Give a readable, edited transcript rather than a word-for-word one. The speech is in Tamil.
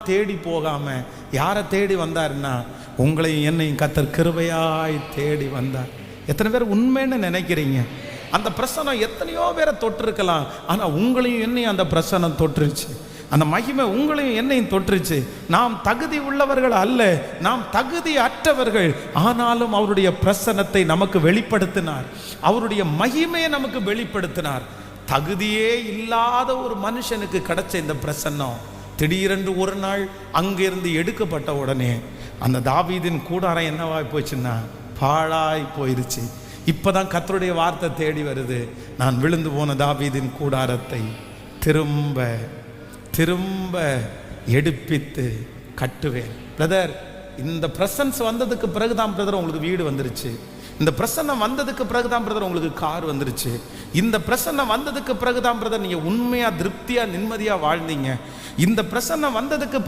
தேடி போகாம யாரை தேடி வந்தாருன்னா உங்களையும் என்னையும் கர்த்தர் கிருபையாய் தேடி வந்தார். எத்தனை பேர் உண்மைன்னு நினைக்கிறீங்க? அந்த பிரசனம் எத்தனையோ பேரை தொட்டிருக்கலாம், ஆனால் உங்களையும் என்னையும் அந்த பிரசனம் தொற்றுச்சு. அந்த மகிமை உங்களையும் என்னையும் தொற்றுச்சு. நாம் தகுதி உள்ளவர்கள் அல்ல, நாம் தகுதி அற்றவர்கள். ஆனாலும் அவருடைய பிரசனத்தை நமக்கு வெளிப்படுத்தினார், அவருடைய மகிமையை நமக்கு வெளிப்படுத்தினார். தகுதியே இல்லாத ஒரு மனுஷனுக்கு கிடைச்ச இந்த பிரசன்னம் திடீரென்று ஒரு நாள் அங்கிருந்து எடுக்கப்பட்ட உடனே அந்த தாவீதின் கூடாரம் என்னவாய் போச்சுன்னா பாழாய் போயிருச்சு. இப்பதான் கர்த்தருடைய வார்த்தை தேடி வருது, நான் விழுந்து போன தாவீதின் கூடாரத்தை திரும்ப திரும்ப எடுப்பித்து கட்டுவேன். பிரதர், இந்த பிரசன்ஸ் வந்ததுக்கு பிறகுதான் பிரதர் உங்களுக்கு வீடு வந்துருச்சு. இந்த பிரசன்னம் வந்ததுக்கு பிறகுதான் பிரதர் உங்களுக்கு கார் வந்துருச்சு. இந்த பிரசன்னம் வந்ததுக்கு பிறகுதான் பிரதர் நீங்க உண்மையா திருப்தியா நிம்மதியா வாழ்ந்தீங்க. இந்த பிரசன்னம் வந்ததுக்கு